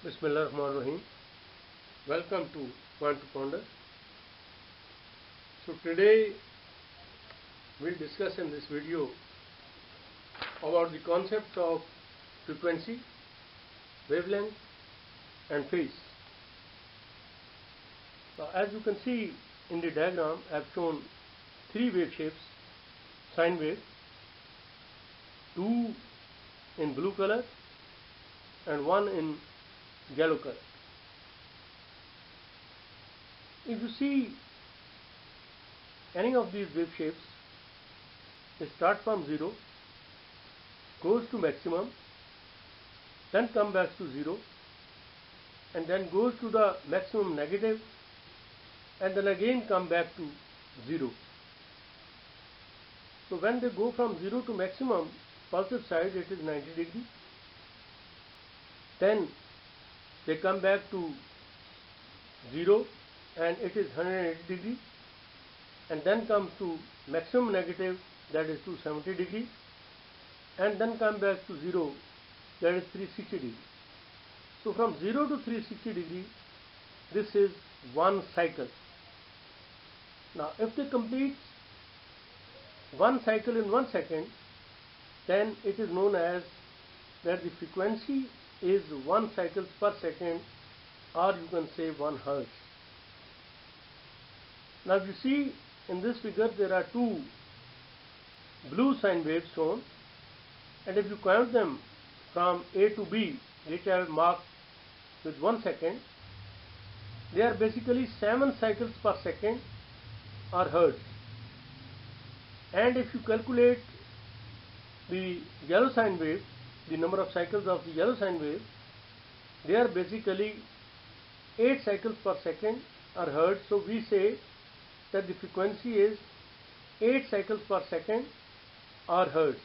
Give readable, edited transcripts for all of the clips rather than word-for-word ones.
Bismillahirrahmanirrahim. Welcome to Point to Ponder. So today we'll discuss in this video about the concept of frequency, wavelength and phase. Now as you can see in the diagram, I have shown three wave shapes: sine wave, two in blue color and one in yellow color. If you see any of these wave shapes, they start from 0, goes to maximum, then come back to 0, and then goes to the maximum negative, and then again come back to 0. So when they go from 0 to maximum, positive side it is 90 degree. Then they come back to 0 and it is 180 degree, and then comes to maximum negative, that is 270 degree, and then come back to 0, that is 360 degree. So from 0 to 360 degree, this is one cycle. Now if they complete one cycle in 1 second, then it is known as that the frequency is 1 cycles per second, or you can say 1 hertz. Now you see in this figure there are two blue sine waves shown, and if you count them from A to B, which I have marked with 1 second, they are basically 7 cycles per second or hertz. And if you calculate the yellow sine wave, the number of cycles of the yellow sine wave, they are basically 8 cycles per second or hertz. So we say that the frequency is 8 cycles per second or hertz.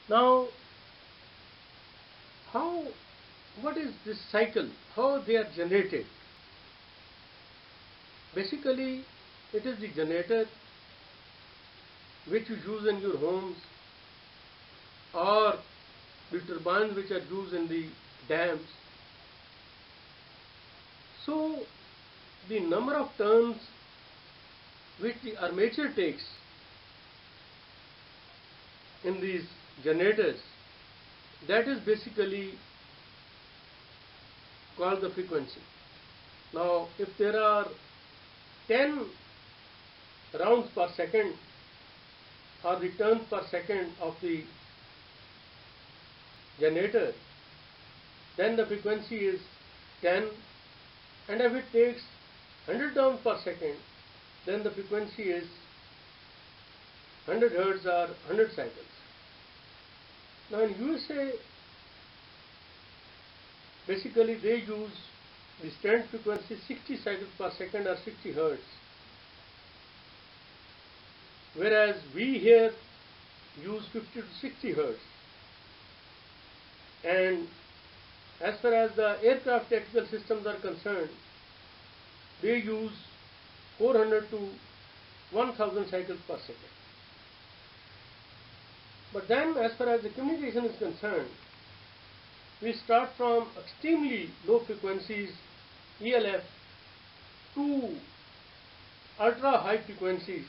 Now, what is this cycle? How they are generated? Basically, it is the generator which you use in your homes, or the turbines which are used in the dams. So the number of turns which the armature takes in these generators, that is basically called the frequency. Now if there are 10 rounds per second, or the turns per second of the generator, then the frequency is 10, and if it takes 100 turns per second, then the frequency is 100 hertz or 100 cycles. Now in USA, basically they use the standard frequency 60 cycles per second or 60 hertz, whereas we here use 50 to 60 hertz. And as far as the aircraft tactical systems are concerned, they use 400 to 1000 cycles per second. But then as far as the communication is concerned, we start from extremely low frequencies, ELF, to ultra high frequencies,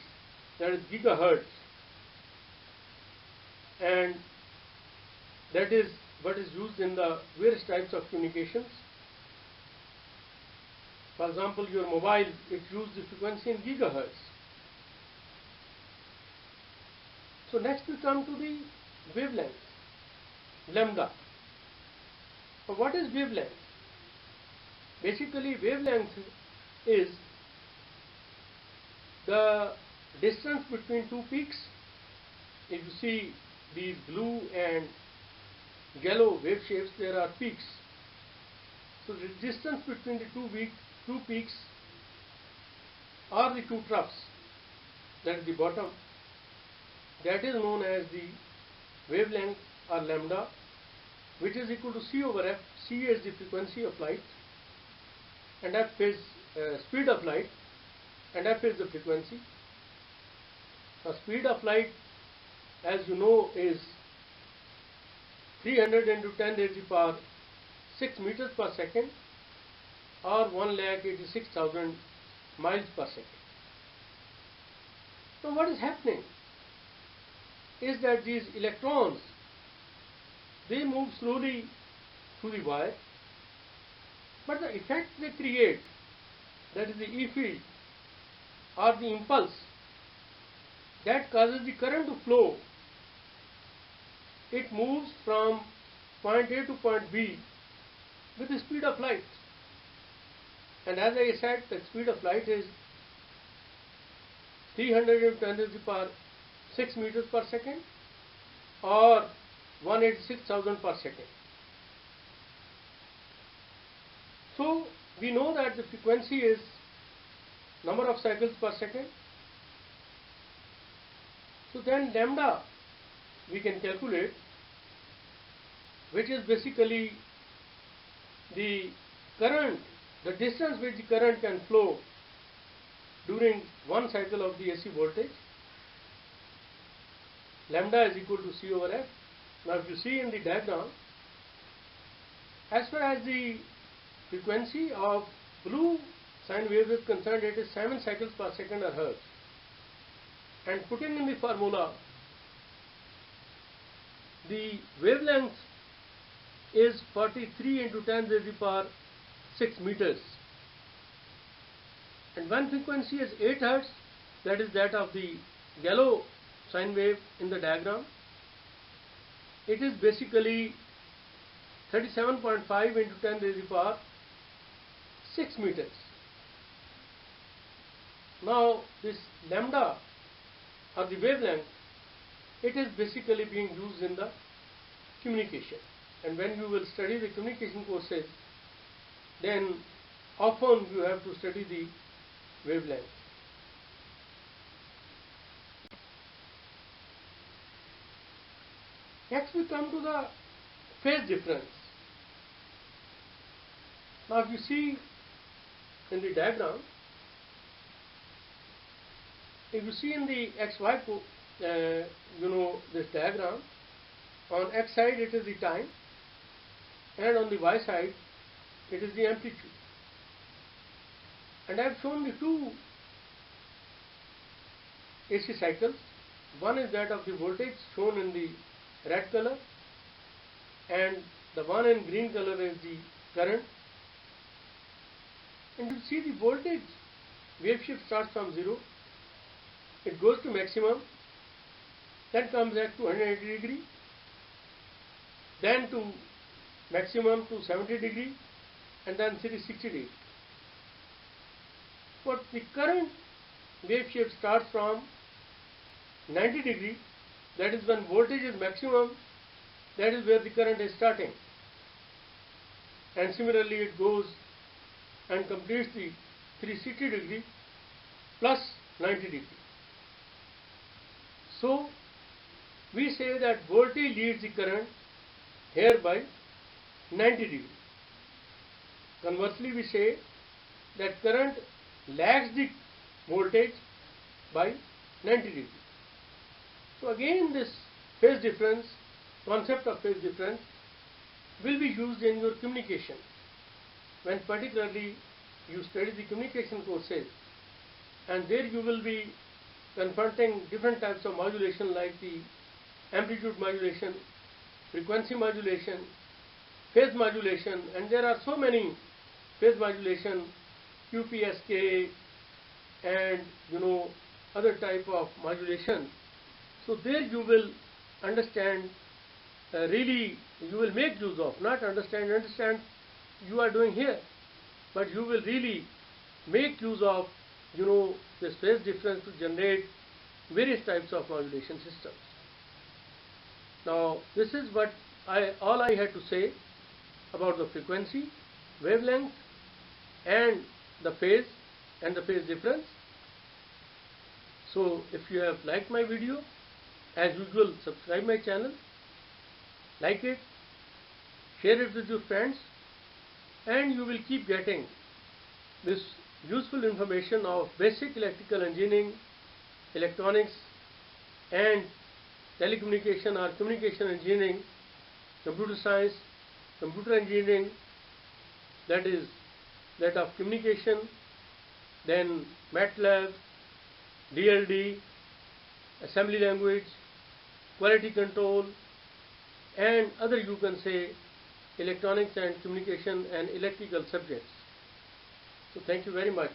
that is gigahertz, and that is what is used in the various types of communications. For example, your mobile, it uses the frequency in gigahertz. So next we come to the wavelength, lambda. So what is wavelength? Basically wavelength is the distance between two peaks. If you see these blue and yellow wave shapes, there are peaks. So the distance between the two peaks, or the two troughs, that is the bottom, that is known as the wavelength or lambda, which is equal to c over f. C is the frequency of light, and f is speed of light, and f is the frequency. The speed of light, as you know, is 300 into 10 raised to the power 6 meters per second or 1,86,000 miles per second. Now what is happening is that these electrons, they move slowly through the wire, but the effect they create, that is the E field or the impulse, that causes the current to flow. It moves from point A to point B with the speed of light. And as I said, the speed of light is 310 to the power 6 meters per second or 186,000 per second. So we know that the frequency is number of cycles per second. So then lambda we can calculate, which is basically the current, the distance which the current can flow during one cycle of the AC voltage. Lambda is equal to C over F. Now if you see in the diagram, as far as the frequency of blue sine wave is concerned, it is 7 cycles per second or hertz. And putting in the formula, the wavelength is 43 into 10 to the power 6 meters. And one frequency is 8 hertz, that is that of the yellow sine wave in the diagram. It is basically 37.5 into 10 to the power 6 meters. Now this lambda or the wavelength, it is basically being used in the communication. And when you will study the communication courses, then often you have to study the wavelength. Next we come to the phase difference. Now if you see in the diagram, if you see in the XY, this diagram, on X side it is the time and on the Y side it is the amplitude. And I have shown the two AC cycles. One is that of the voltage shown in the red color, and the one in green color is the current. And you see the voltage wave shift starts from 0, it goes to maximum, then comes at 280 degree, then to maximum to 70 degree, and then 360 degree. But the current wave shift starts from 90 degree, that is when voltage is maximum, that is where the current is starting. And similarly it goes and completes the 360 degree plus 90 degree. So we say that voltage leads the current here by 90 degree. Conversely we say that current lags the voltage by 90 degree. So again this phase difference, concept of phase difference will be used in your communication, when particularly you study the communication courses, and there you will be confronting different types of modulation like the amplitude modulation, frequency modulation, phase modulation, and there are so many phase modulation, QPSK and other type of modulation. So there you will understand, really you will make use of, not understand you are doing here, but you will really make use of this phase difference to generate various types of modulation systems. Now this is what all I had to say about the frequency, wavelength and the phase difference. So if you have liked my video, as usual subscribe my channel, like it, share it with your friends, and you will keep getting this useful information of basic electrical engineering, electronics and telecommunication or communication engineering, computer science, computer engineering that is that of communication, then MATLAB, DLD, assembly language, quality control, and other, you can say, electronics and communication and electrical subjects. So thank you very much.